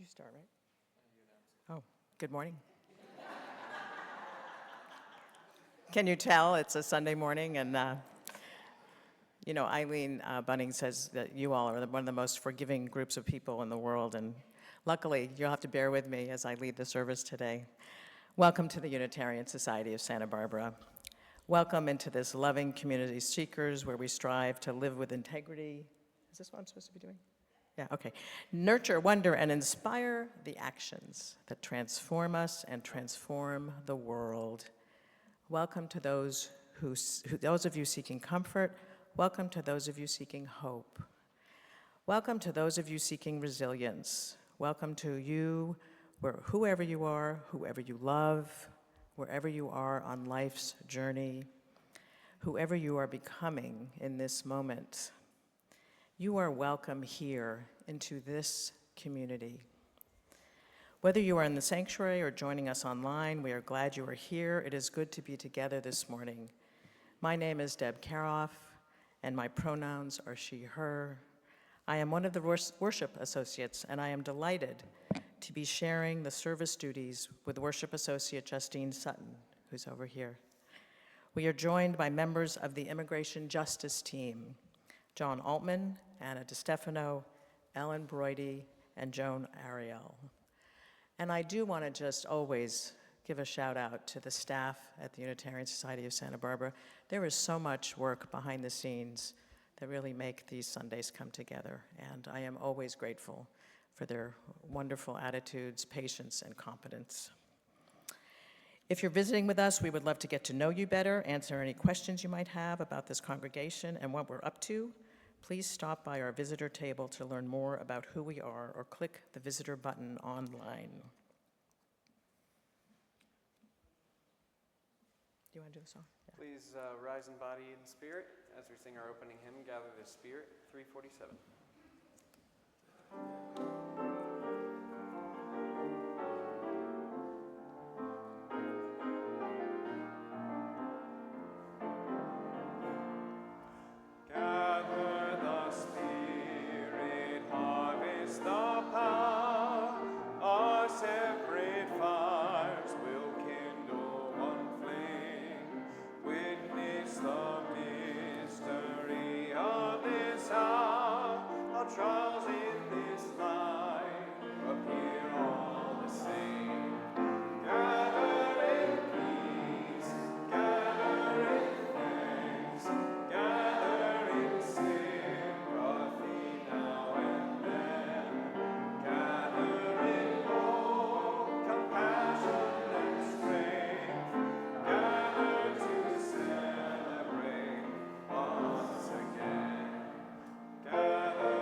start, right? Oh, good morning. Can you tell it's a Sunday morning? And, Eileen Bunning says that you all are one of the most forgiving groups of people in the world. And luckily, you'll have to bear with me as I lead the service today. Welcome to the Unitarian Society of Santa Barbara. Welcome into this loving community seekers where we strive to live with integrity. Is this what I'm supposed to be doing? Yeah, okay. Nurture, wonder, and inspire the actions that transform us and transform the world. Welcome to those of you seeking comfort. Welcome to those of you seeking hope. Welcome to those of you seeking resilience. Welcome to you, whoever you are, whoever you love, wherever you are on life's journey, whoever you are becoming in this moment. You are welcome here into this community. Whether you are in the sanctuary or joining us online, we are glad you are here. It is good to be together this morning. My name is Deb Karoff, and my pronouns are she, her. I am one of the worship associates, and I am delighted to be sharing the service duties with worship associate Justine Sutton, who's over here. We are joined by members of the Immigration Justice Team, John Altman, Anna DiStefano, Ellen Brody, and Joan Ariel. And I do want to just always give a shout out to the staff at the Unitarian Society of Santa Barbara. There is so much work behind the scenes that really make these Sundays come together, and I am always grateful for their wonderful attitudes, patience, and competence. If you're visiting with us, we would love to get to know you better, answer any questions you might have about this congregation and what we're up to. Please stop by our visitor table to learn more about who we are or click the visitor button online. Do you want to do the song? Yeah. Please rise in body and spirit as we sing our opening hymn, Gather the Spirit, 347. Trials in this life appear all the same. Gather in peace, gather in thanks, gather in sympathy now and then. Gather in hope, compassion and strength. Gather to celebrate once again. Gather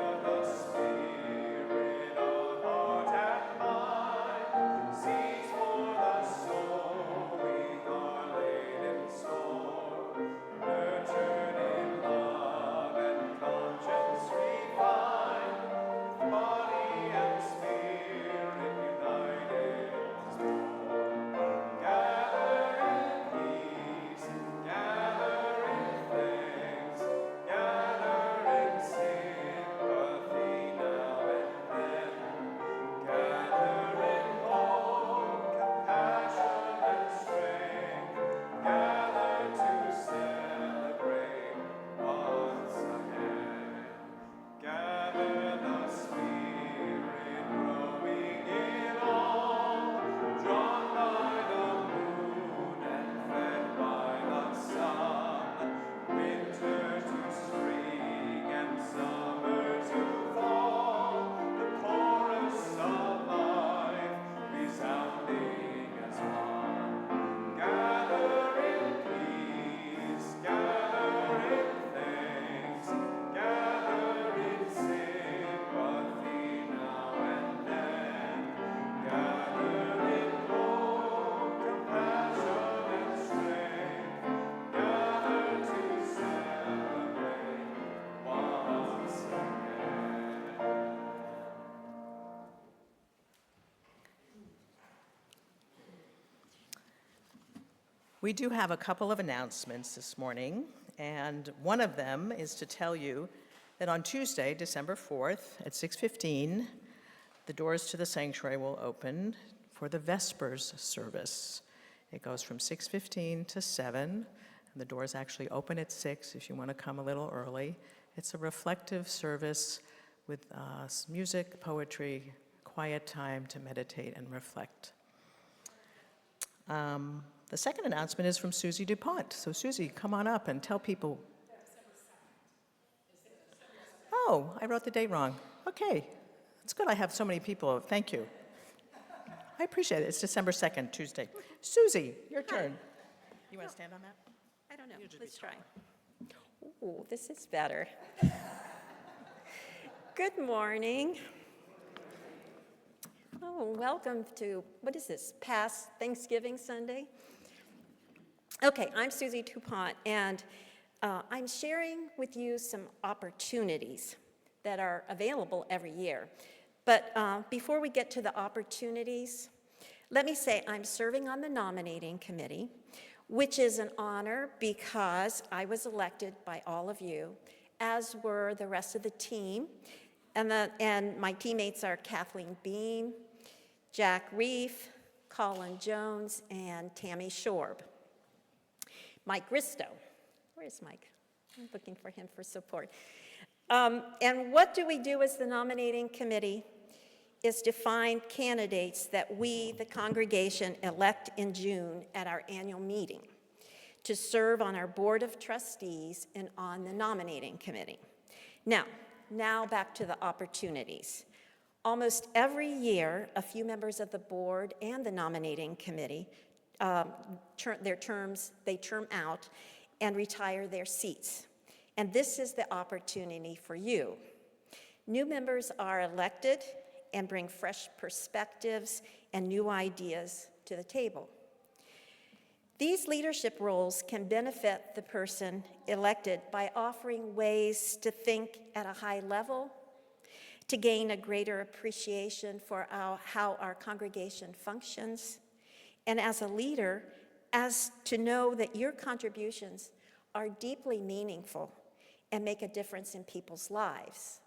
We do have a couple of announcements this morning, and one of them is to tell you that on Tuesday, December 4th at 6:15, The doors to the sanctuary will open for the Vespers service. It goes from 6:15 to 7, and the doors actually open at 6 if you want to come a little early. It's a reflective service with music, poetry, quiet time to meditate and reflect. The second announcement is from Susie DuPont. So Susie, come on up and tell people. Oh, I wrote the date wrong. Okay, it's good I have so many people. Thank you. I appreciate it. It's December 2nd, Tuesday. Susie, your turn. You want to stand on that? I don't know. Let's try. Ooh, this is better. Good morning. Oh, welcome to, what is this, past Thanksgiving Sunday? Okay, I'm Susie DuPont, and I'm sharing with you some opportunities that are available every year. But before we get to the opportunities, let me say I'm serving on the nominating committee, which is an honor because I was elected by all of you, as were the rest of the team. And my teammates are Kathleen Bean, Jack Reef, Colin Jones, and Tammy Shorb. Mike Risto. Where is Mike? I'm looking for him for support. And what do we do as the nominating committee is to find candidates that we, the congregation, elect in June at our annual meeting to serve on our board of trustees and on the nominating committee. Now back to the opportunities. Almost every year, a few members of the board and the nominating committee, they term out and retire their seats. And this is the opportunity for you. New members are elected and bring fresh perspectives and new ideas to the table. These leadership roles can benefit the person elected by offering ways to think at a high level, to gain a greater appreciation for how our congregation functions, and as a leader, as to know that your contributions are deeply meaningful and make a difference in people's lives.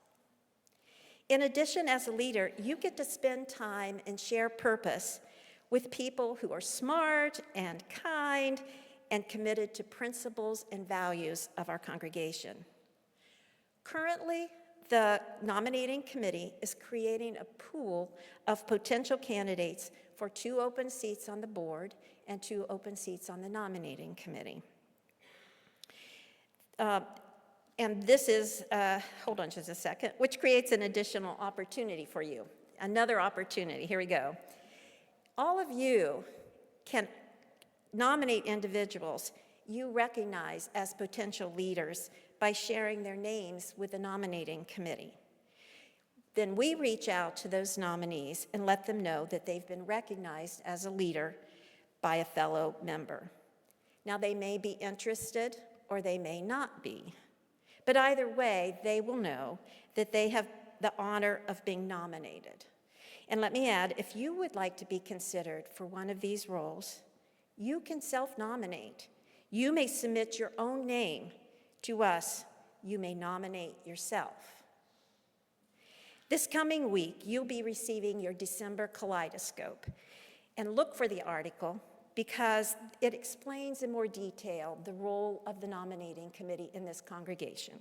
In addition, as a leader, you get to spend time and share purpose with people who are smart and kind and committed to principles and values of our congregation. Currently, the nominating committee is creating a pool of potential candidates for 2 open seats on the board and 2 open seats on the nominating committee. And this is, hold on just a second, which creates an additional opportunity for you. Another opportunity, here we go. All of you can nominate individuals you recognize as potential leaders by sharing their names with the nominating committee. Then we reach out to those nominees and let them know that they've been recognized as a leader by a fellow member. Now, they may be interested or they may not be, but either way, they will know that they have the honor of being nominated. And let me add, if you would like to be considered for one of these roles, you can self-nominate. You may submit your own name to us. You may nominate yourself. This coming week, you'll be receiving your December Kaleidoscope. And look for the article because it explains in more detail the role of the nominating committee in this congregation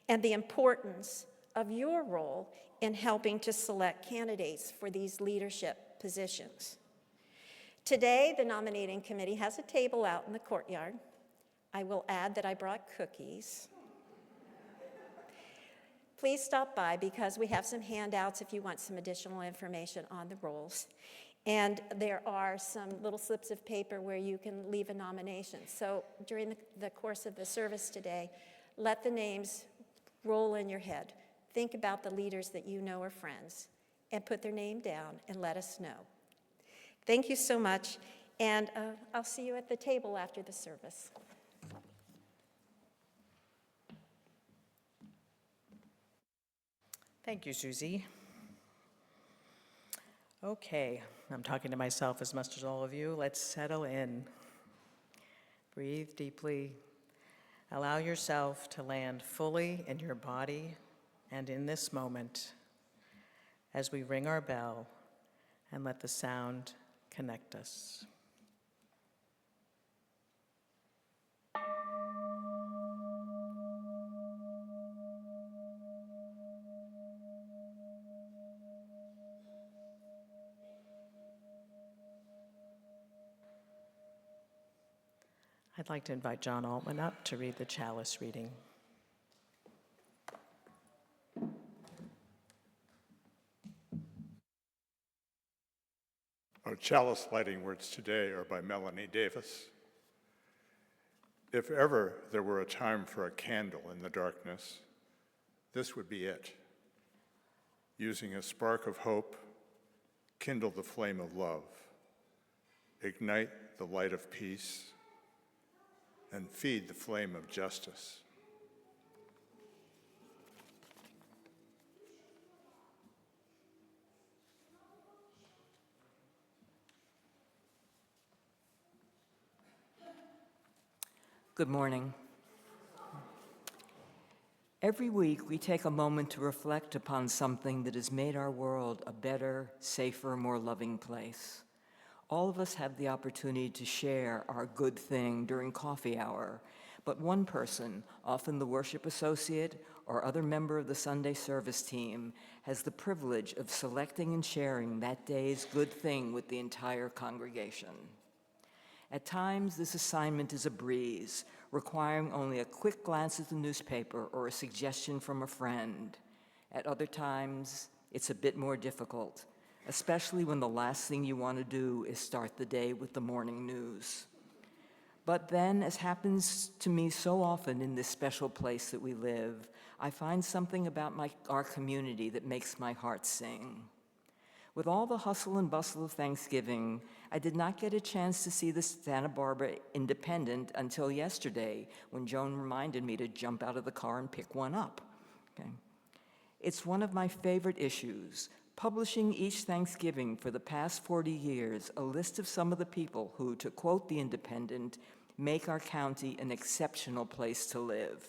and the importance of your role in helping to select candidates for these leadership positions. Today, the nominating committee has a table out in the courtyard. I will add that I brought cookies. Please stop by because we have some handouts if you want some additional information on the roles. And there are some little slips of paper where you can leave a nomination. So during the course of the service today, let the names roll in your head. Think about the leaders that you know are friends and put their name down and let us know. Thank you so much, and I'll see you at the table after the service. Thank you, Susie. Okay, I'm talking to myself as much as all of you. Let's settle in. Breathe deeply. Allow yourself to land fully in your body and in this moment as we ring our bell and let the sound connect us. I'd like to invite John Altman up to read the chalice reading. Our chalice lighting words today are by Melanie Davis. If ever there were a time for a candle in the darkness, this would be it. Using a spark of hope, kindle the flame of love, ignite the light of peace, and feed the flame of justice. Good morning. Every week, we take a moment to reflect upon something that has made our world a better, safer, more loving place. All of us have the opportunity to share our good thing during coffee hour, but one person, often the worship associate or other member of the Sunday service team, has the privilege of selecting and sharing that day's good thing with the entire congregation. At times, this assignment is a breeze, requiring only a quick glance at the newspaper or a suggestion from a friend. At other times, it's a bit more difficult, especially when the last thing you want to do is start the day with the morning news. But then, as happens to me so often in this special place that we live, I find something about our community that makes my heart sing. With all the hustle and bustle of Thanksgiving, I did not get a chance to see the Santa Barbara Independent until yesterday, when Joan reminded me to jump out of the car and pick one up. Okay. It's one of my favorite issues, publishing each Thanksgiving for the past 40 years a list of some of the people who, to quote the Independent, make our county an exceptional place to live.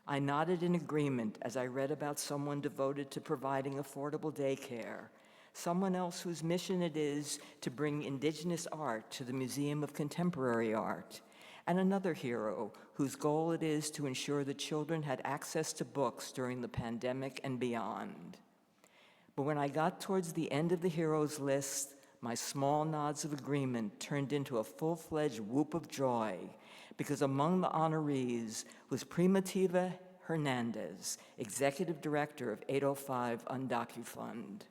I nodded in agreement as I read about someone devoted to providing affordable daycare, someone else whose mission it is to bring indigenous art to the Museum of Contemporary Art, and another hero whose goal it is to ensure that children had access to books during the pandemic and beyond. But when I got towards the end of the heroes list, my small nods of agreement turned into a full-fledged whoop of joy, because among the honorees was Primitiva Hernandez, Executive Director of 805 UndocuFund.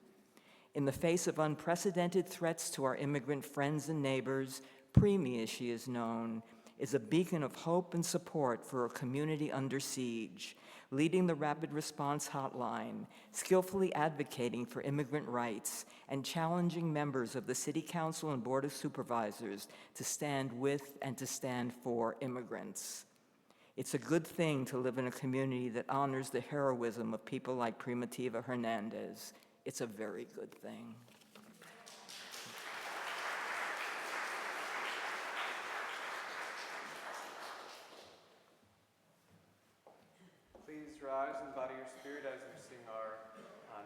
In the face of unprecedented threats to our immigrant friends and neighbors, Primi, as she is known, is a beacon of hope and support for a community under siege, leading the Rapid Response Hotline, skillfully advocating for immigrant rights, and challenging members of the City Council and Board of Supervisors to stand with and to stand for immigrants. It's a good thing to live in a community that honors the heroism of people like Primitiva Hernandez. It's a very good thing. Please rise and body your spirit as we sing our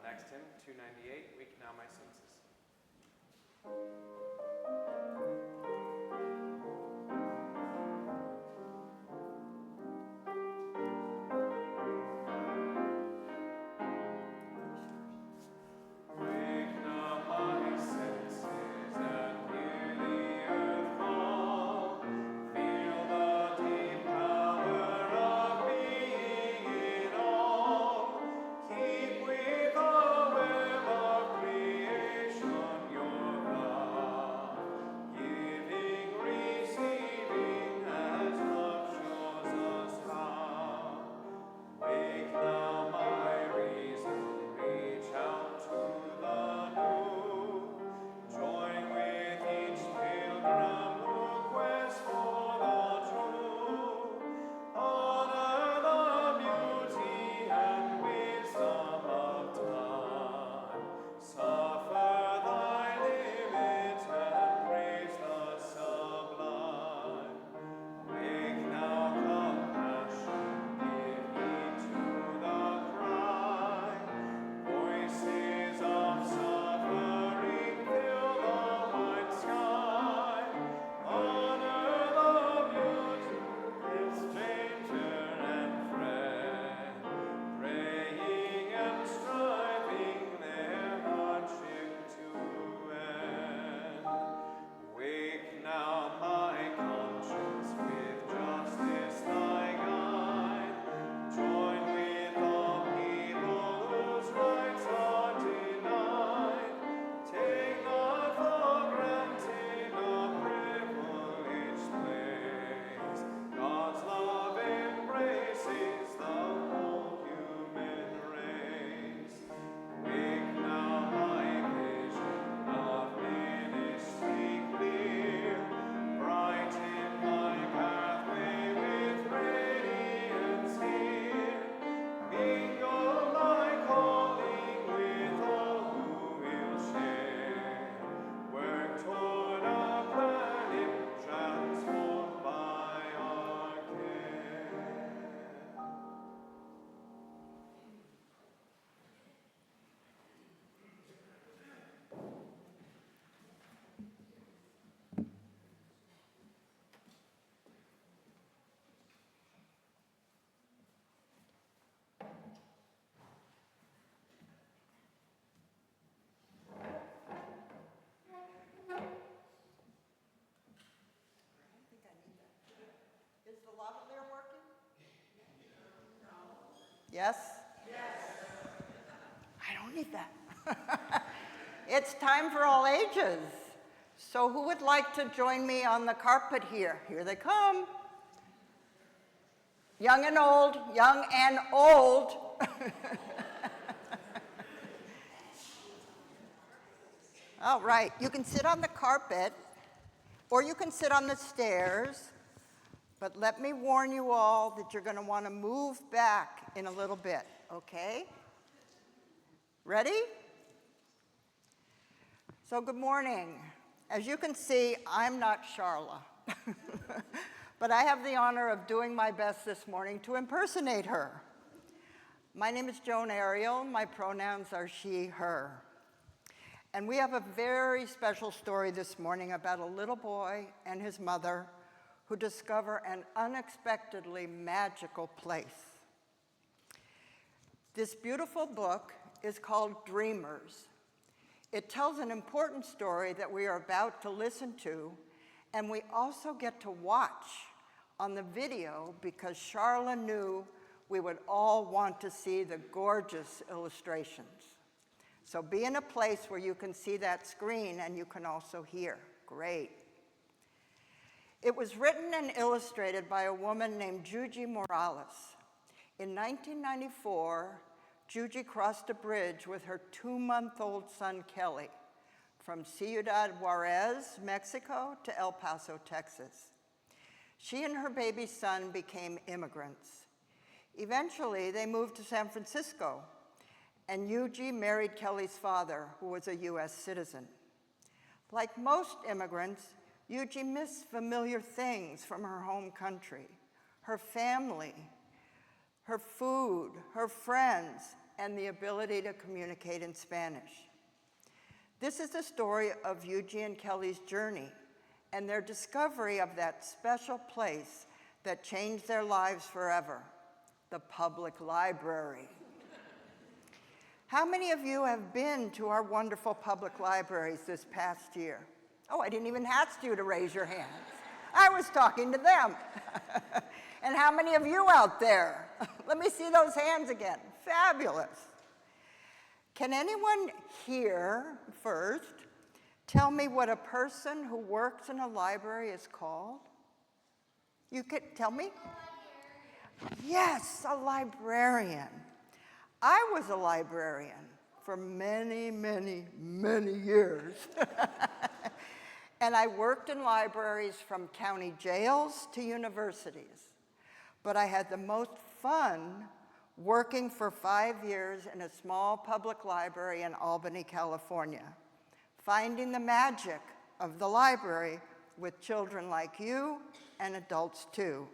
next hymn, 298, Weak Now My Senses. Creation, your God. Yes? I don't need that. It's time for all ages. So who would like to join me on the carpet here? Here they come. Young and old, young and old. All right, you can sit on the carpet or you can sit on the stairs, but let me warn you all that you're going to want to move back in a little bit, okay? Ready? So good morning. As you can see, I'm not Charla, but I have the honor of doing my best this morning to impersonate her. My name is Joan Ariel. My pronouns are she, her. And we have a very special story this morning about a little boy and his mother who discover an unexpectedly magical place. This beautiful book is called Dreamers. It tells an important story that we are about to listen to, and we also get to watch on the video because Charla knew we would all want to see the gorgeous illustrations. So be in a place where you can see that screen and you can also hear. Great. It was written and illustrated by a woman named Yuyi Morales. In 1994, Yuyi crossed a bridge with her 2-month-old son, Kelly, from Ciudad Juarez, Mexico, to El Paso, Texas. She and her baby son became immigrants. Eventually, they moved to San Francisco, and Yuyi married Kelly's father, who was a US citizen. Like most immigrants, Yuyi missed familiar things from her home country, her family, her food, her friends, and the ability to communicate in Spanish. This is the story of Yuyi and Kelly's journey and their discovery of that special place that changed their lives forever, the public library. How many of you have been to our wonderful public libraries this past year? Oh, I didn't even ask you to raise your hands. I was talking to them. And how many of you out there? Let me see those hands again. Fabulous. Can anyone here first tell me what a person who works in a library is called? You could tell me? Yes, a librarian. I was a librarian for many, many, many years. And I worked in libraries from county jails to universities. But I had the most fun working for 5 years in a small public library in Albany, California, finding the magic of the library with children like you and adults too.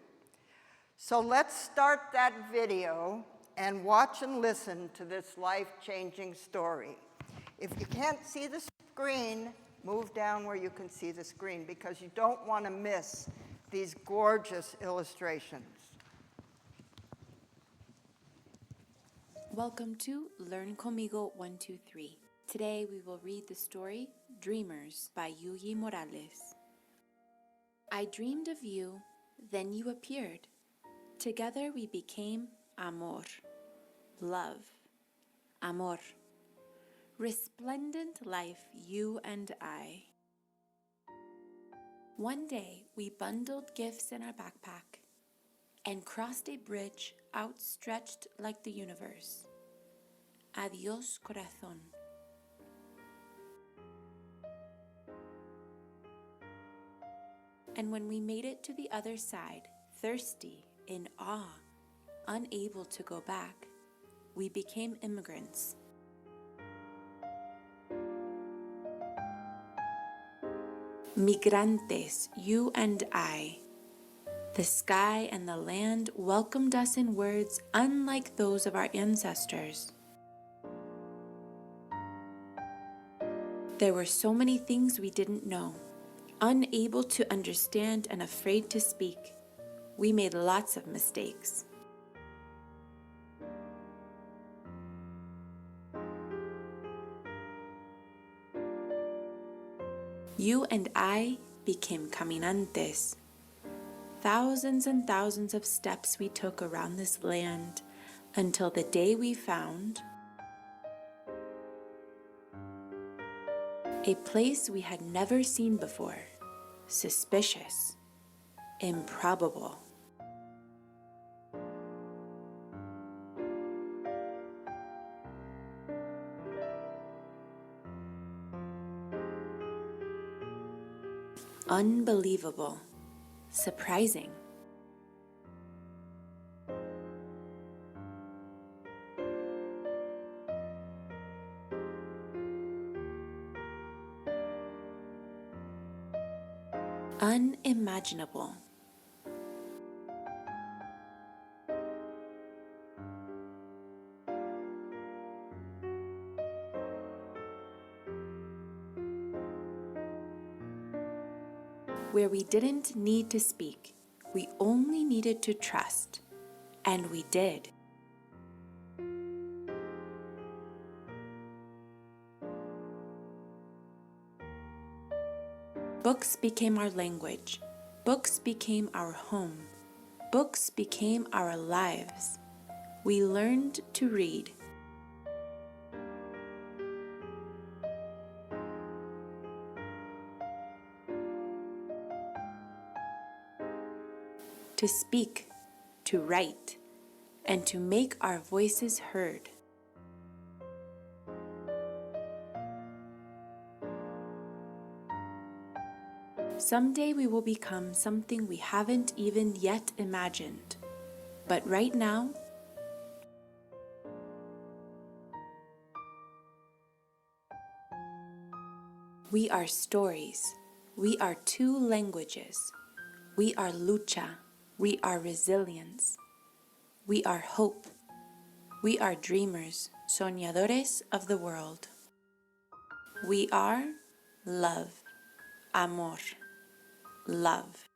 So let's start that video and watch and listen to this life-changing story. If you can't see the screen, move down where you can see the screen because you don't want to miss these gorgeous illustrations. Welcome to Learn Conmigo 123. Today we will read the story Dreamers by Yuyi Morales. I dreamed of you, then you appeared. Together we became amor, love, amor, resplendent life, you and I. One day we bundled gifts in our backpack and crossed a bridge outstretched like the universe. Adiós, corazón. And when we made it to the other side, thirsty, in awe, unable to go back, we became immigrants. Migrantes, you and I. The sky and the land welcomed us in words unlike those of our ancestors. There were so many things we didn't know, unable to understand and afraid to speak. We made lots of mistakes. You and I became caminantes. Thousands and thousands of steps we took around this land, until the day we found a place we had never seen before, suspicious, improbable. Unbelievable, surprising. Unimaginable. Where we didn't need to speak, we only needed to trust, and we did. Books became our language. Books became our home. Books became our lives. We learned to read. To speak, to write, and to make our voices heard. Someday we will become something we haven't even yet imagined. But right now, we are stories. We are two languages. We are lucha. We are resilience. We are hope. We are dreamers, soñadores of the world. We are love, amor, love.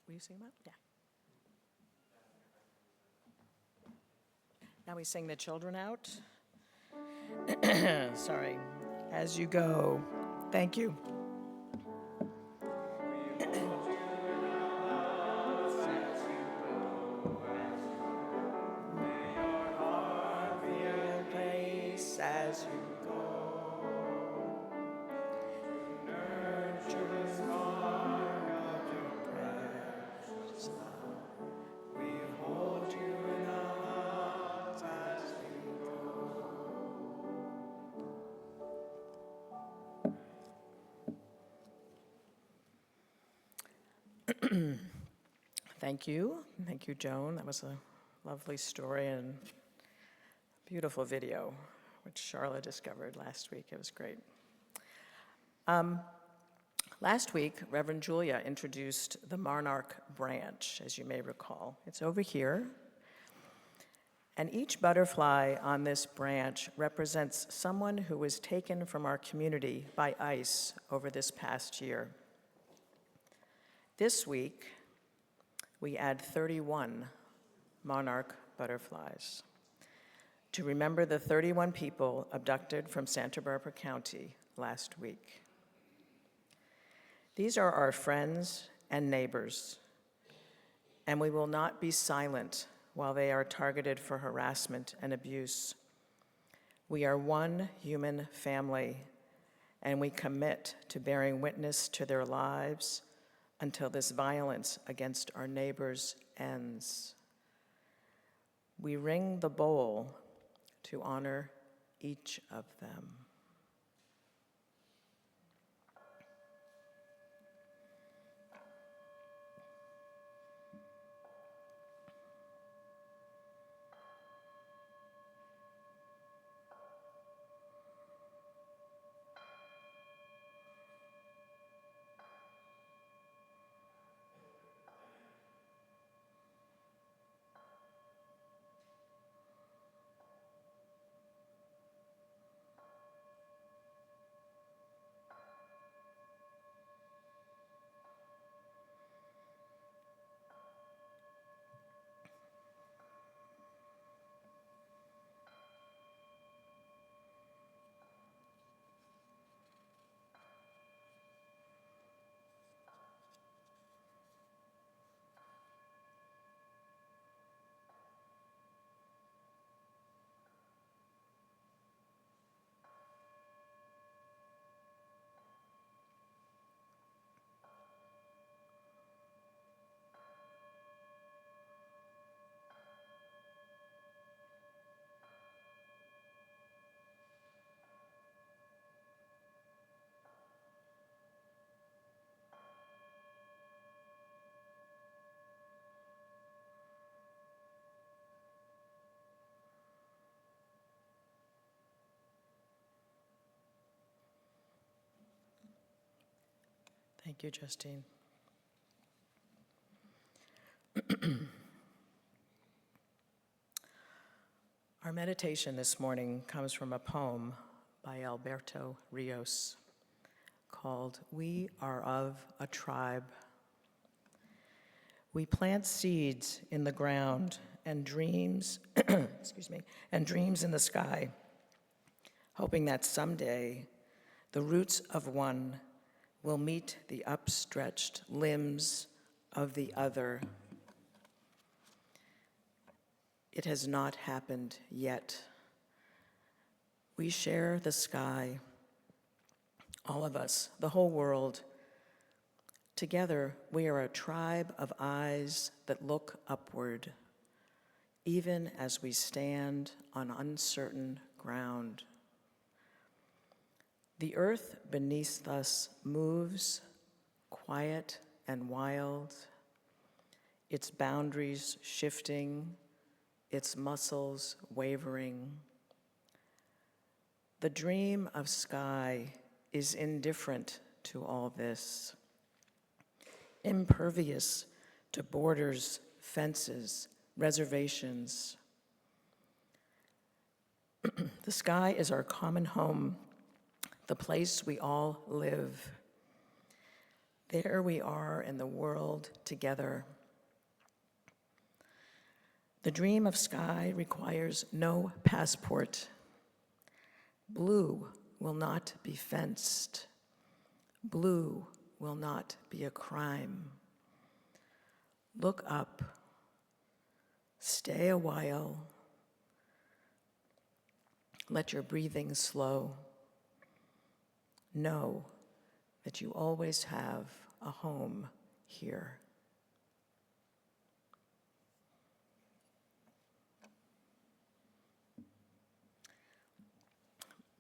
Will you sing that? Yeah. Now we sing the children out. Sorry. As you go. Thank you. Place as you go. Nurture this mark of your precious love. We hold you in our hearts as you go. Thank you. Thank you, Joan. That was a lovely story and beautiful video, which Charlotte discovered last week. It was great. Last week, Reverend Julia introduced the Monarch branch, as you may recall. It's over here. And each butterfly on this branch represents someone who was taken from our community by ICE over this past year. This week, we add 31 monarch butterflies to remember the 31 people abducted from Santa Barbara County last week. These are our friends and neighbors, and we will not be silent while they are targeted for harassment and abuse. We are one human family, and we commit to bearing witness to their lives until this violence against our neighbors ends. We ring the bowl to honor each of them. Thank you, Justine. Our meditation this morning comes from a poem by Alberto Rios called "We Are of a Tribe." We plant seeds in the ground and dreams, and dreams in the sky, hoping that someday the roots of one will meet the upstretched limbs of the other. It has not happened yet. We share the sky, all of us, the whole world. Together, we are a tribe of eyes that look upward, even as we stand on uncertain ground. The earth beneath us moves, quiet and wild, its boundaries shifting, its muscles wavering. The dream of sky is indifferent to all this, impervious to borders, fences, reservations. The sky is our common home, the place we all live. There we are in the world together. The dream of sky requires no passport. Blue will not be fenced. Blue will not be a crime. Look up. Stay a while. Let your breathing slow. Know that you always have a home here.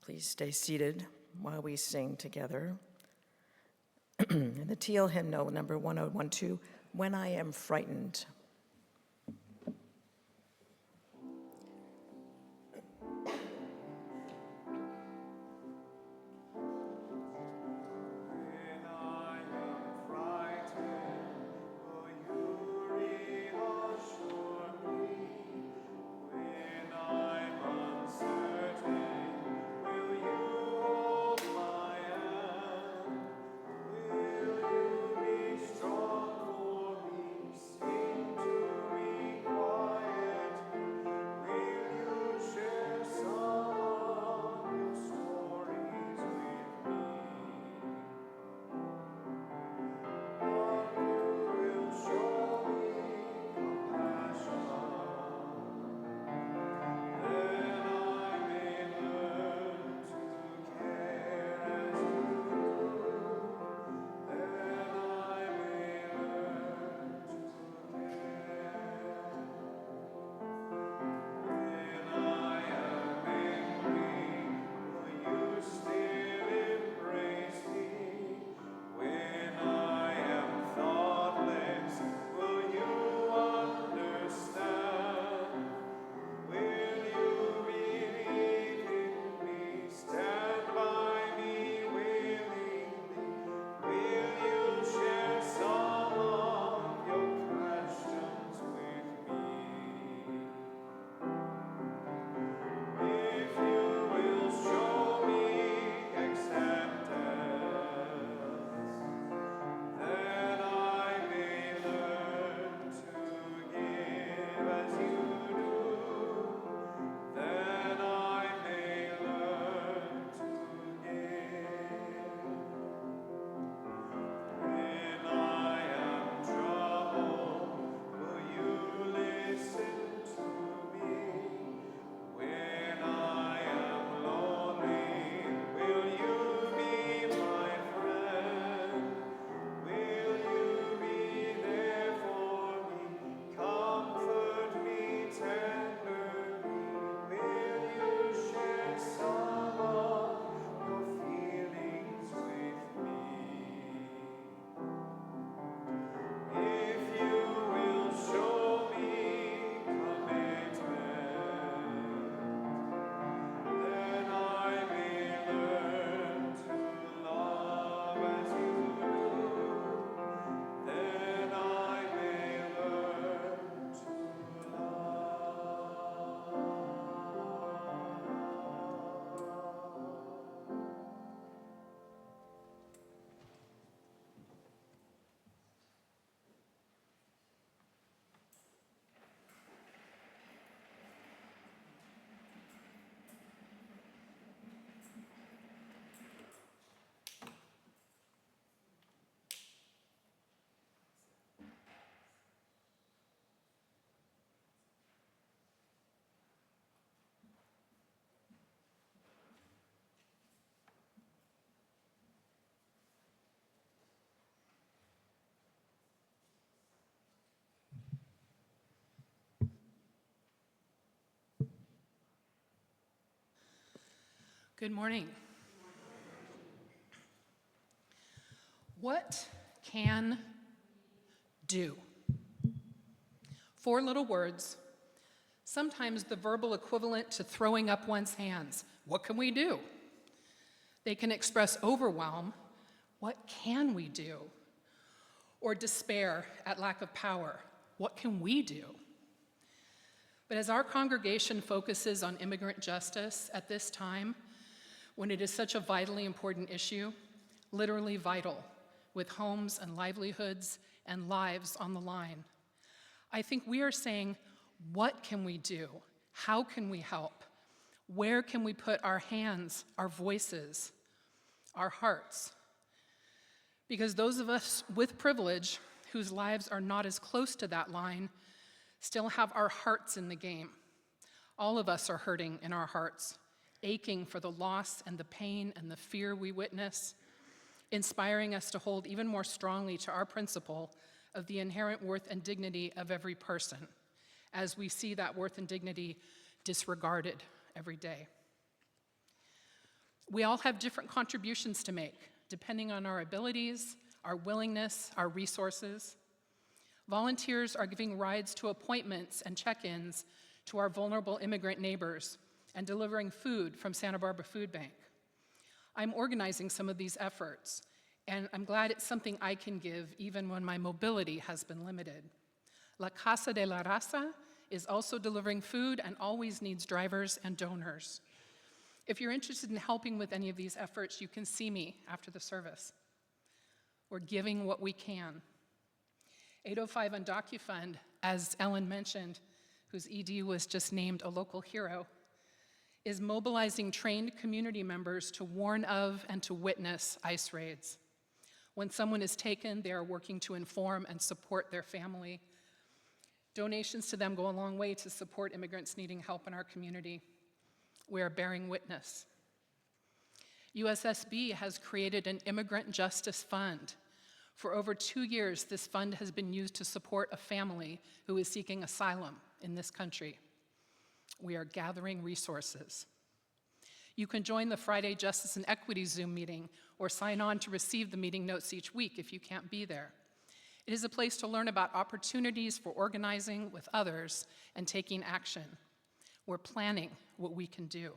Please stay seated while we sing together. In the Teal hymnal, number 1012, When I Am Frightened. Strong for me, stay Good morning. What can do? 4 little words, sometimes the verbal equivalent to throwing up one's hands. What can we do? They can express overwhelm. What can we do? Or despair at lack of power. What can we do? But as our congregation focuses on immigrant justice at this time, when it is such a vitally important issue, literally vital, with homes and livelihoods and lives on the line, I think we are saying, what can we do? How can we help? Where can we put our hands, our voices, our hearts? Because those of us with privilege, whose lives are not as close to that line, still have our hearts in the game. All of us are hurting in our hearts, aching for the loss and the pain and the fear we witness, inspiring us to hold even more strongly to our principle of the inherent worth and dignity of every person, as we see that worth and dignity disregarded every day. We all have different contributions to make, depending on our abilities, our willingness, our resources. Volunteers are giving rides to appointments and check-ins to our vulnerable immigrant neighbors and delivering food from Santa Barbara Food Bank. I'm organizing some of these efforts, and I'm glad it's something I can give even when my mobility has been limited. La Casa de la Raza is also delivering food and always needs drivers and donors. If you're interested in helping with any of these efforts, you can see me after the service. We're giving what we can. 805 UndocuFund, as Ellen mentioned, whose ED was just named a local hero, is mobilizing trained community members to warn of and to witness ICE raids. When someone is taken, they are working to inform and support their family. Donations to them go a long way to support immigrants needing help in our community. We are bearing witness. USSB has created an immigrant justice fund. For over 2 years, this fund has been used to support a family who is seeking asylum in this country. We are gathering resources. You can join the Friday Justice and Equity Zoom meeting or sign on to receive the meeting notes each week if you can't be there. It is a place to learn about opportunities for organizing with others and taking action. We're planning what we can do.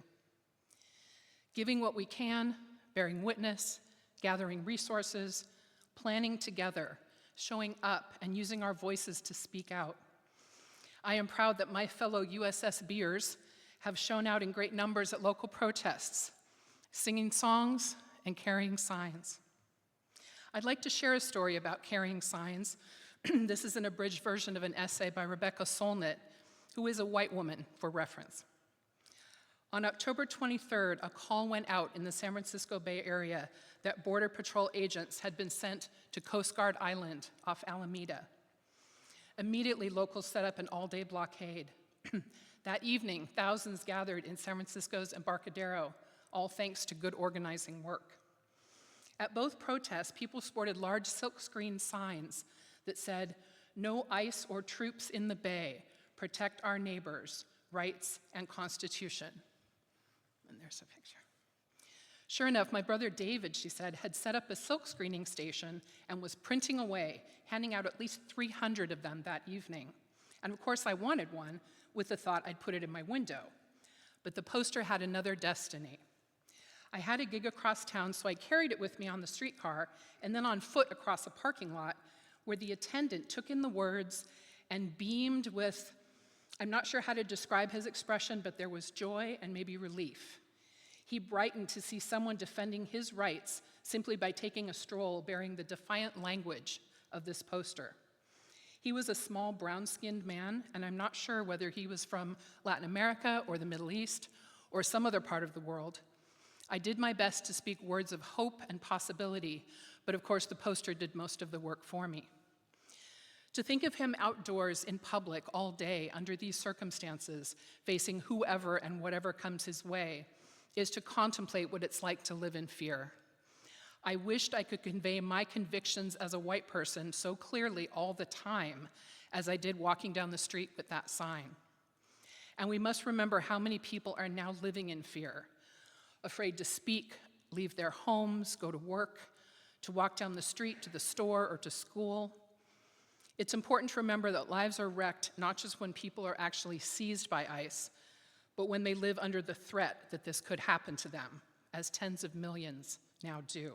Giving what we can, bearing witness, gathering resources, planning together, showing up, and using our voices to speak out. I am proud that my fellow USSBers have shown out in great numbers at local protests, singing songs and carrying signs. I'd like to share a story about carrying signs. This is an abridged version of an essay by Rebecca Solnit, who is a white woman, for reference. On October 23rd, a call went out in the San Francisco Bay Area that Border Patrol agents had been sent to Coast Guard Island off Alameda. Immediately, locals set up an all-day blockade. That evening, thousands gathered in San Francisco's Embarcadero, all thanks to good organizing work. At both protests, people sported large silkscreen signs that said, "No ICE or troops in the Bay, protect our neighbors, rights and Constitution." And there's a picture. Sure enough, my brother David, she said, had set up a silk screening station and was printing away, handing out at least 300 of them that evening. And of course, I wanted one with the thought I'd put it in my window. But the poster had another destiny. I had a gig across town, so I carried it with me on the streetcar and then on foot across a parking lot where the attendant took in the words and beamed with, I'm not sure how to describe his expression, but there was joy and maybe relief. He brightened to see someone defending his rights simply by taking a stroll bearing the defiant language of this poster. He was a small, brown-skinned man, and I'm not sure whether he was from Latin America or the Middle East or some other part of the world. I did my best to speak words of hope and possibility, but of course the poster did most of the work for me. To think of him outdoors in public all day under these circumstances, facing whoever and whatever comes his way, is to contemplate what it's like to live in fear. I wished I could convey my convictions as a white person so clearly all the time as I did walking down the street with that sign. And we must remember how many people are now living in fear. afraid to speak, leave their homes, go to work, to walk down the street to the store or to school. It's important to remember that lives are wrecked not just when people are actually seized by ICE, but when they live under the threat that this could happen to them, as tens of millions now do.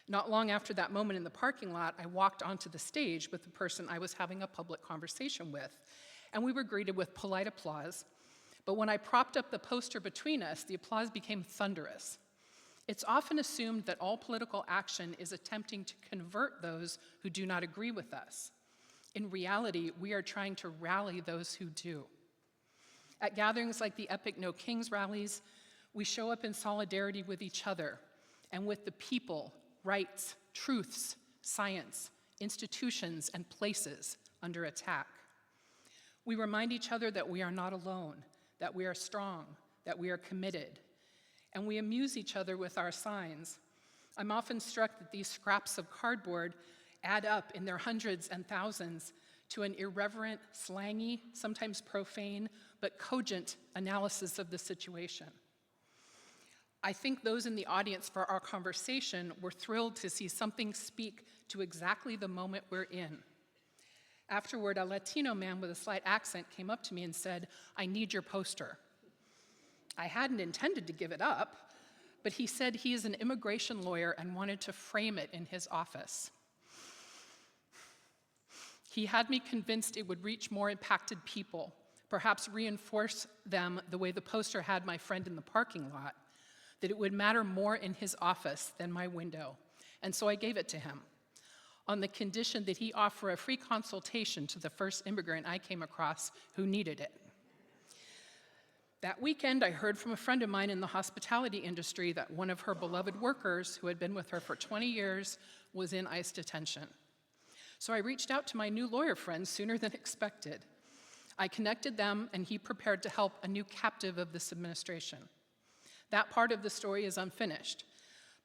Not long after that moment in the parking lot, I walked onto the stage with the person I was having a public conversation with, and we were greeted with polite applause. But when I propped up the poster between us, the applause became thunderous. It's often assumed that all political action is attempting to convert those who do not agree with us. In reality, we are trying to rally those who do. At gatherings like the epic No Kings rallies, we show up in solidarity with each other and with the people, rights, truths, science, institutions, and places under attack. We remind each other that we are not alone, that we are strong, that we are committed, and we amuse each other with our signs. I'm often struck that these scraps of cardboard add up in their hundreds and thousands to an irreverent, slangy, sometimes profane, but cogent analysis of the situation. I think those in the audience for our conversation were thrilled to see something speak to exactly the moment we're in. Afterward, a Latino man with a slight accent came up to me and said, "I need your poster." I hadn't intended to give it up, but he said he is an immigration lawyer and wanted to frame it in his office. He had me convinced it would reach more impacted people, perhaps reinforce them the way the poster had my friend in the parking lot, that it would matter more in his office than my window. And so I gave it to him, on the condition that he offer a free consultation to the first immigrant I came across who needed it. That weekend, I heard from a friend of mine in the hospitality industry that one of her beloved workers, who had been with her for 20 years, was in ICE detention. So I reached out to my new lawyer friend sooner than expected. I connected them, and he prepared to help a new captive of this administration. That part of the story is unfinished,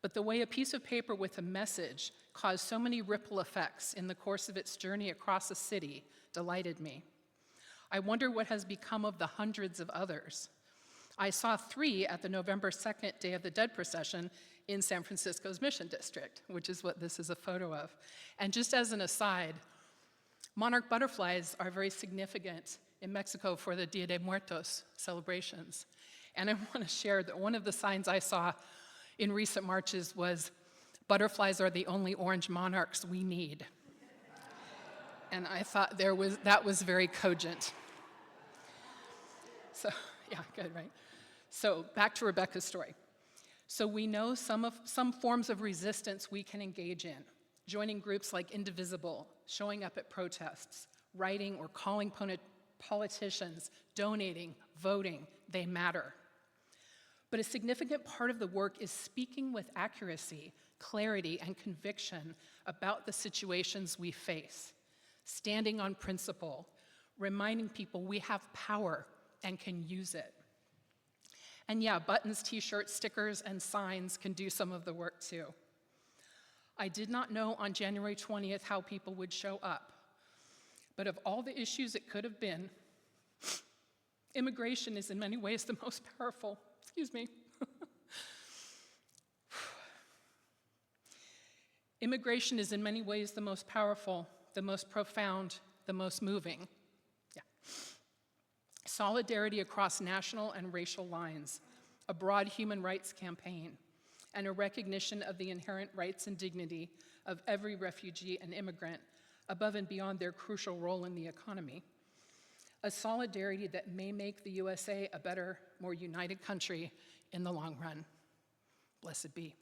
but the way a piece of paper with a message caused so many ripple effects in the course of its journey across a city delighted me. I wonder what has become of the hundreds of others. I saw 3 at the November 2nd Day of the Dead procession in San Francisco's Mission District, which is what this is a photo of. And just as an aside, monarch butterflies are very significant in Mexico for the Dia de Muertos celebrations. And I want to share that one of the signs I saw in recent marches was, "Butterflies are the only orange monarchs we need." And I thought that was very cogent. So, yeah, good, right? So back to Rebecca's story. So we know some forms of resistance we can engage in, joining groups like Indivisible, showing up at protests, writing or calling politicians, donating, voting, they matter. But a significant part of the work is speaking with accuracy, clarity, and conviction about the situations we face, standing on principle, reminding people we have power and can use it. And yeah, buttons, t-shirts, stickers, and signs can do some of the work too. I did not know on January 20th how people would show up, but of all the issues it could have been, immigration is in many ways the most powerful. Excuse me. Immigration is in many ways the most powerful, the most profound, the most moving. Yeah. Solidarity across national and racial lines, a broad human rights campaign, and a recognition of the inherent rights and dignity of every refugee and immigrant above and beyond their crucial role in the economy. A solidarity that may make the USA a better, more united country in the long run. Blessed be.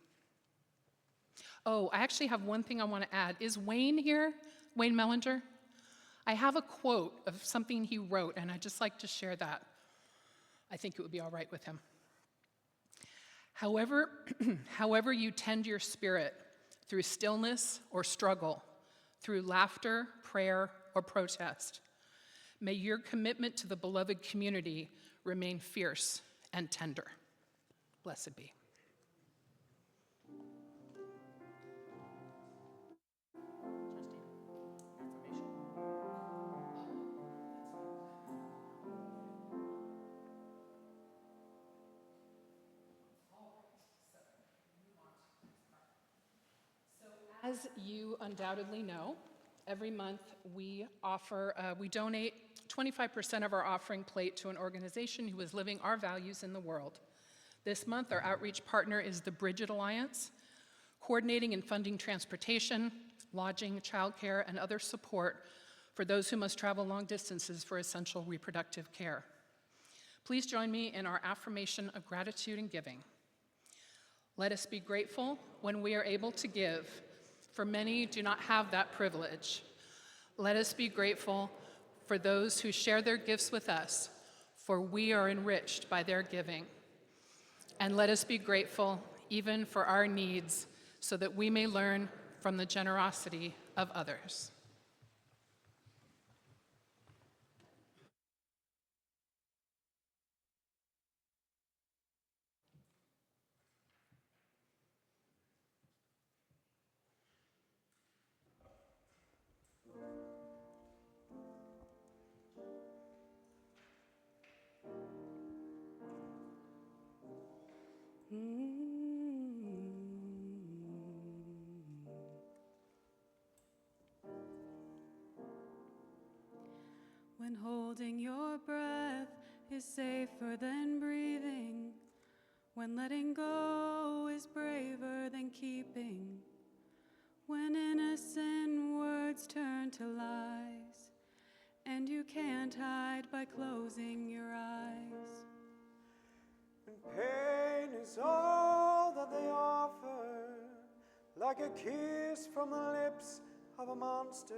Oh, I actually have one thing I want to add. Is Wayne here? Wayne Mellinger? I have a quote of something he wrote, and I'd just like to share that. I think it would be all right with him. However you tend your spirit, through stillness or struggle, through laughter, prayer, or protest, may your commitment to the beloved community remain fierce and tender. Blessed be. As you undoubtedly know, every month we donate 25% of our offering plate to an organization who is living our values in the world. This month, our outreach partner is the Bridget Alliance, coordinating and funding transportation, lodging, childcare, and other support for those who must travel long distances for essential reproductive care. Please join me in our affirmation of gratitude and giving. Let us be grateful when we are able to give, for many do not have that privilege. Let us be grateful for those who share their gifts with us, for we are enriched by their giving. And let us be grateful even for our needs, so that we may learn from the generosity of others. When holding your breath is safer than breathing, when letting go is braver than keeping, when innocent words turn to lies, and you can't hide by closing your eyes. And pain is all that they offer, like a kiss from the lips of a monster.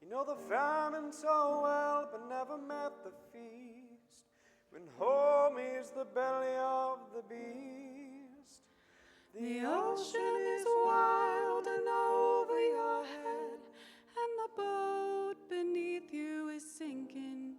You know the famine so well, but never met the feast, when home is the belly of the beast. The ocean is wild and over your head, and the boat beneath you is sinking.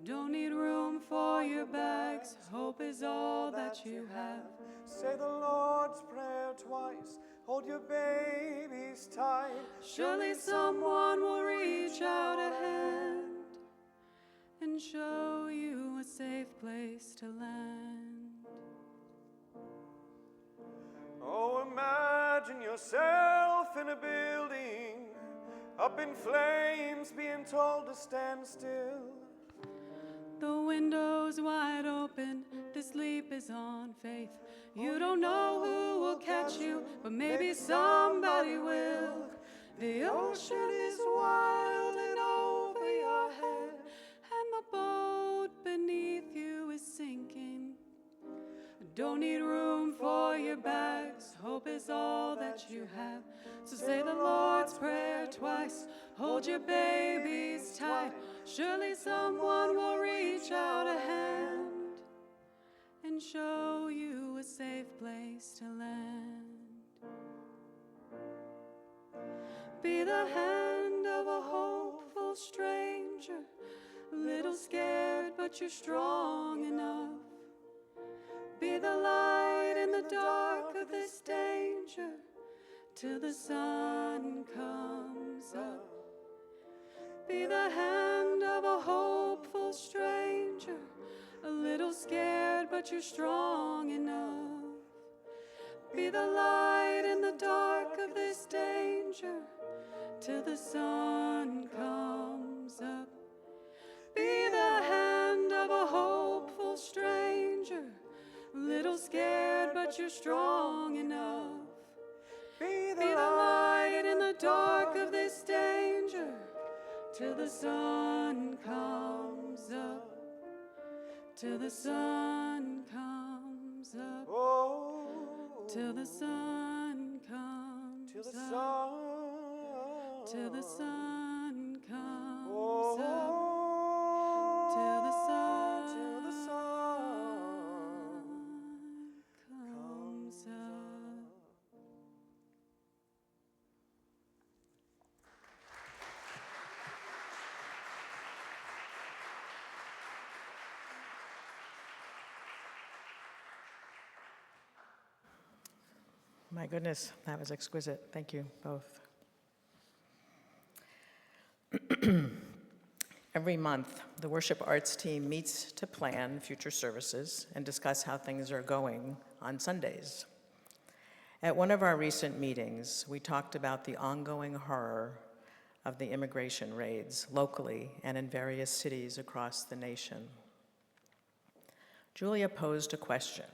Don't need room for your bags, hope is all that you have. Say the Lord's Prayer twice, hold your babies tight. Surely someone will reach out a hand and show you a safe place to land. Oh, imagine yourself in a building, up in flames, being told to stand still. The window's wide open, this leap is on faith. You don't know who will catch you, but maybe somebody will. The ocean is wild and over your head, and the boat beneath you is sinking. Don't need room for your bags, hope is all that you have. So say the Lord's Prayer twice, hold your babies tight. Surely someone will reach out a hand and show you a safe place to land. Be the hand of a hopeful stranger, a little scared but you're strong enough. Be the light in the dark of this danger, till the sun comes up. Be the hand of a hopeful stranger, a little scared but you're strong enough. Be the light in the dark of this danger, till the sun comes up. Be the hand of a hopeful stranger, a little scared but you're strong enough. Be the light in the dark of this danger, till the sun comes up. Till the sun comes up. Oh, Till the sun comes till the up. sun, Till the sun comes oh, up. Till the sun, till the sun comes up. My goodness, that was exquisite. Thank you both. Every month, the worship arts team meets to plan future services and discuss how things are going on Sundays. At one of our recent meetings, we talked about the ongoing horror of the immigration raids locally and in various cities across the nation. Julia posed a question: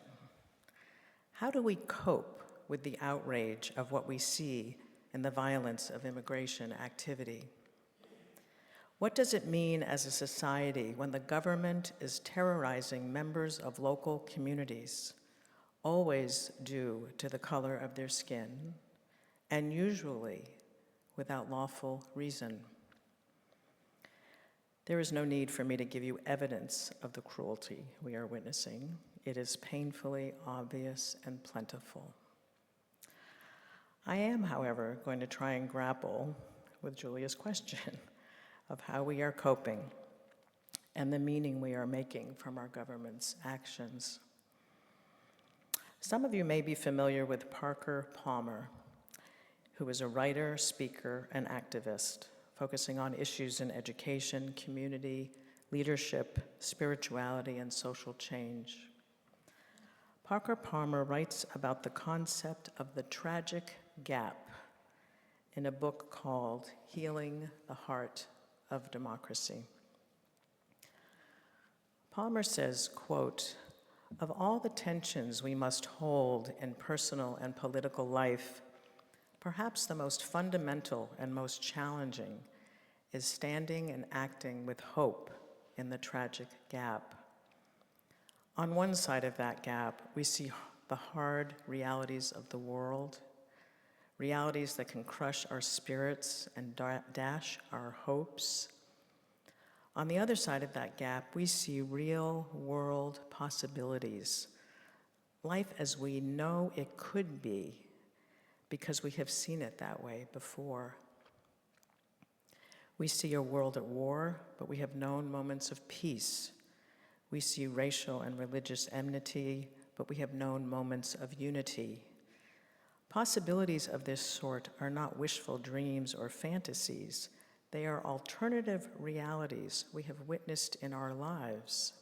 how do we cope with the outrage of what we see in the violence of immigration activity? What does it mean as a society when the government is terrorizing members of local communities, always due to the color of their skin, and usually without lawful reason? There is no need for me to give you evidence of the cruelty we are witnessing. It is painfully obvious and plentiful. I am, however, going to try and grapple with Julia's question of how we are coping and the meaning we are making from our government's actions. Some of you may be familiar with Parker Palmer, who is a writer, speaker, and activist focusing on issues in education, community, leadership, spirituality, and social change. Parker Palmer writes about the concept of the tragic gap in a book called Healing the Heart of Democracy. Palmer says, quote, "Of all the tensions we must hold in personal and political life, perhaps the most fundamental and most challenging is standing and acting with hope in the tragic gap. On one side of that gap, we see the hard realities of the world, realities that can crush our spirits and dash our hopes. On the other side of that gap, we see real world possibilities, life as we know it could be, because we have seen it that way before. We see a world at war, but we have known moments of peace. We see racial and religious enmity, but we have known moments of unity. Possibilities of this sort are not wishful dreams or fantasies. They are alternative realities we have witnessed in our lives.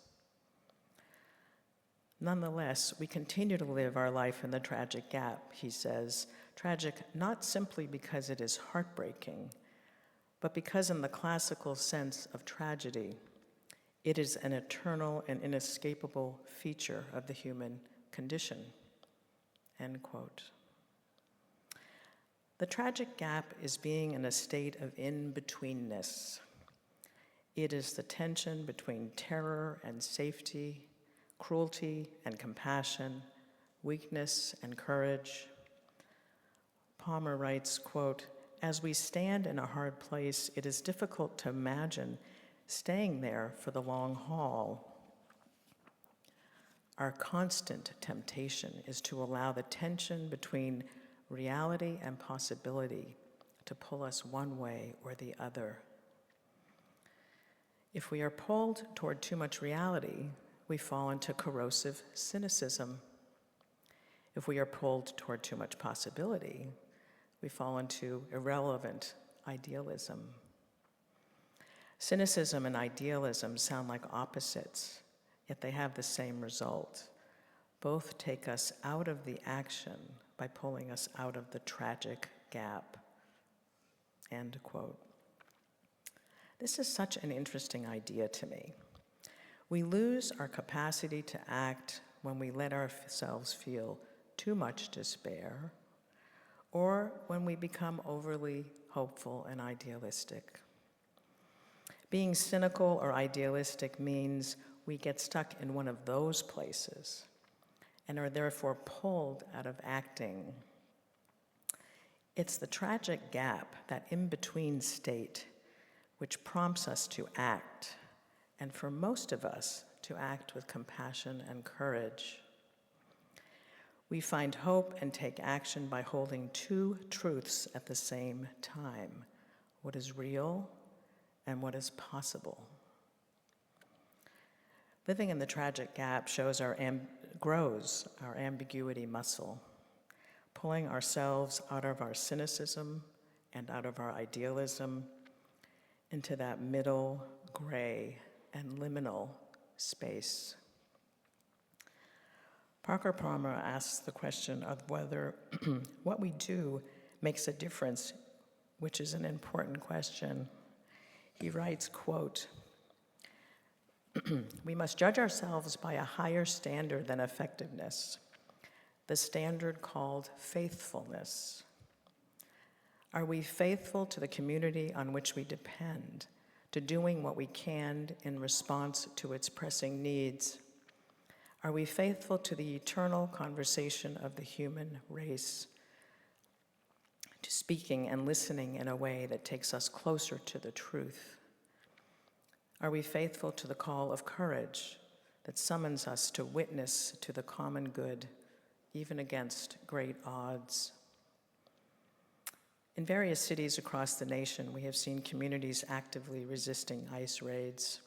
Nonetheless, we continue to live our life in the tragic gap," he says. Tragic not simply because it is heartbreaking, but because in the classical sense of tragedy, it is an eternal and inescapable feature of the human condition, end quote. The tragic gap is being in a state of in-betweenness. It is the tension between terror and safety, cruelty and compassion, weakness and courage. Palmer writes, quote, "As we stand in a hard place, it is difficult to imagine staying there for the long haul. Our constant temptation is to allow the tension between reality and possibility to pull us one way or the other. If we are pulled toward too much reality, we fall into corrosive cynicism. If we are pulled toward too much possibility, we fall into irrelevant idealism. Cynicism and idealism sound like opposites, yet they have the same result. Both take us out of the action by pulling us out of the tragic gap." End quote. This is such an interesting idea to me. We lose our capacity to act when we let ourselves feel too much despair, or when we become overly hopeful and idealistic. Being cynical or idealistic means we get stuck in one of those places and are therefore pulled out of acting. It's the tragic gap, that in-between state, which prompts us to act, and for most of us, to act with compassion and courage. We find hope and take action by holding two truths at the same time: what is real and what is possible. Living in the tragic gap grows our ambiguity muscle, pulling ourselves out of our cynicism and out of our idealism into that middle, gray, and liminal space. Parker Palmer asks the question of whether what we do makes a difference, which is an important question. He writes, quote, "We must judge ourselves by a higher standard than effectiveness, the standard called faithfulness. Are we faithful to the community on which we depend, to doing what we can in response to its pressing needs? Are we faithful to the eternal conversation of the human race, to speaking and listening in a way that takes us closer to the truth? Are we faithful to the call of courage that summons us to witness to the common good, even against great odds?" In various cities across the nation, we have seen communities actively resisting ICE raids.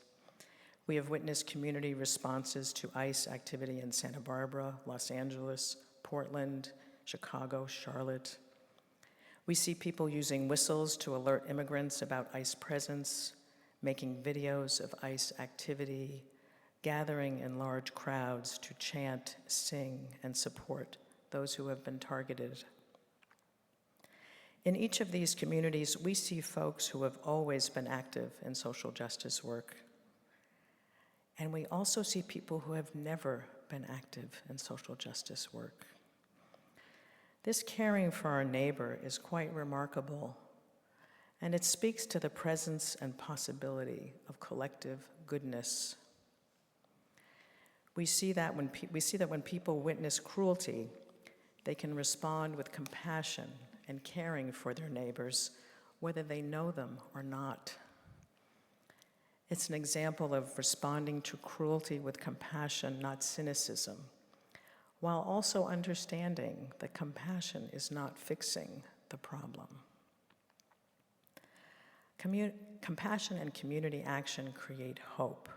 We have witnessed community responses to ICE activity in Santa Barbara, Los Angeles, Portland, Chicago, Charlotte. We see people using whistles to alert immigrants about ICE presence, making videos of ICE activity, gathering in large crowds to chant, sing, and support those who have been targeted. In each of these communities, we see folks who have always been active in social justice work. And we also see people who have never been active in social justice work. This caring for our neighbor is quite remarkable, and it speaks to the presence and possibility of collective goodness. We see that when people witness cruelty, they can respond with compassion and caring for their neighbors, whether they know them or not. It's an example of responding to cruelty with compassion, not cynicism, while also understanding that compassion is not fixing the problem. Compassion and community action create hope.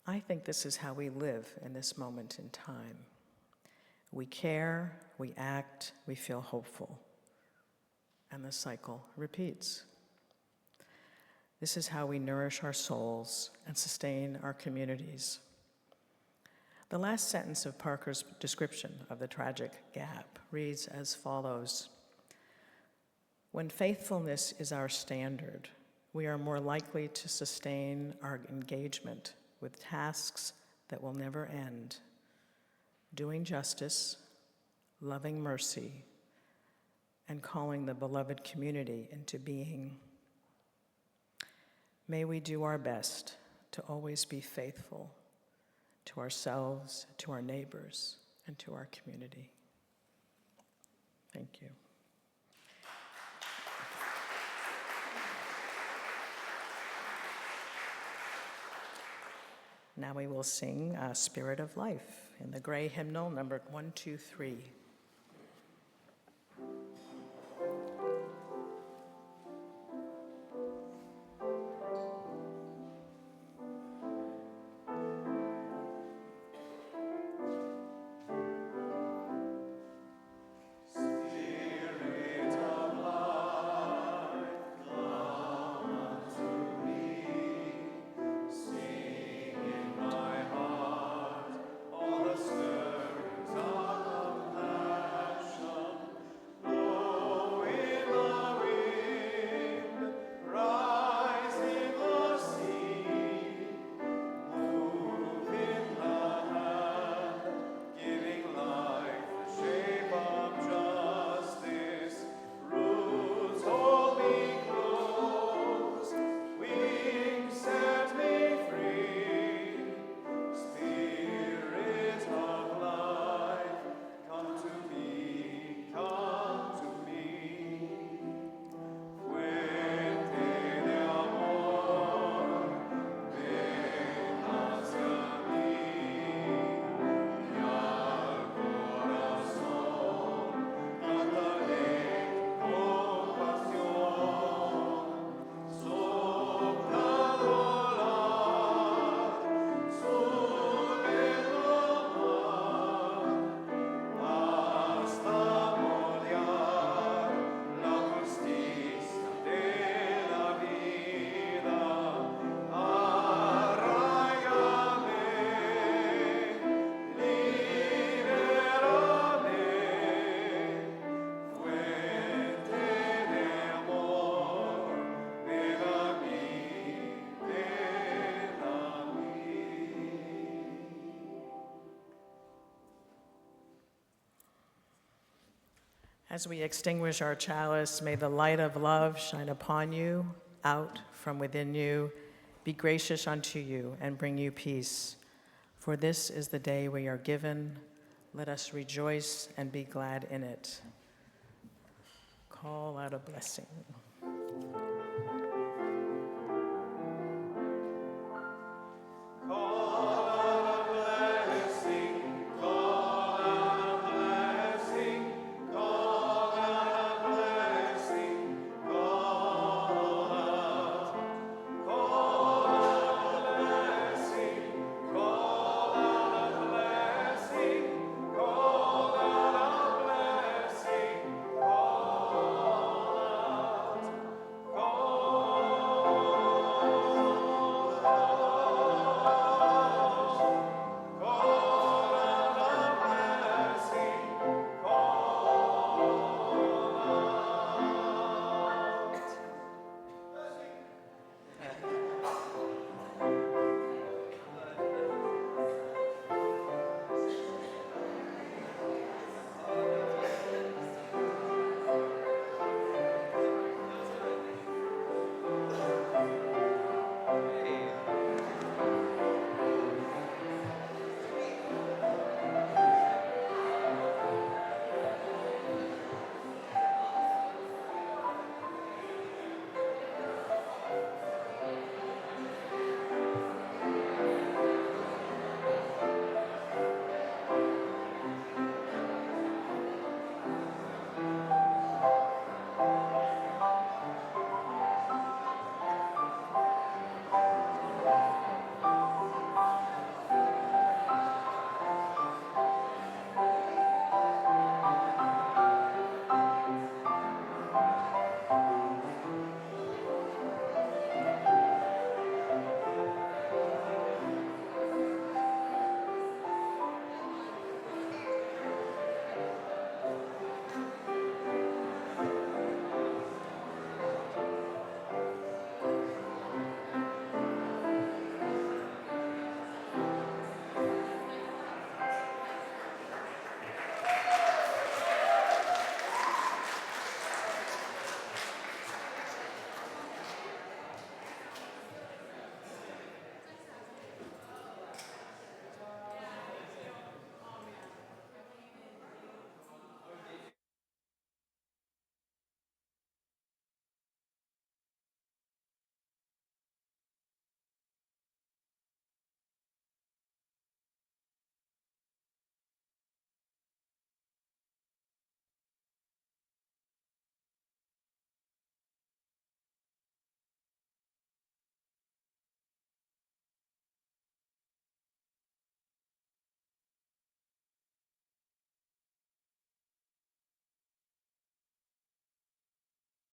I think this is how we live in this moment in time. We care, we act, we feel hopeful, and the cycle repeats. This is how we nourish our souls and sustain our communities. The last sentence of Parker's description of the tragic gap reads as follows: "When faithfulness is our standard, we are more likely to sustain our engagement with tasks that will never end, doing justice, loving mercy, and calling the beloved community into being. May we do our best to always be faithful to ourselves, to our neighbors, and to our community." Thank you. Now we will sing Spirit of Life in the Gray Hymnal, number 123. My heart, all the stirrings of As we extinguish our chalice, may the light of love shine upon you, out from within you, be gracious unto you, and bring you peace. For this is the day we are given. Let us rejoice and be glad in it. Call out a blessing.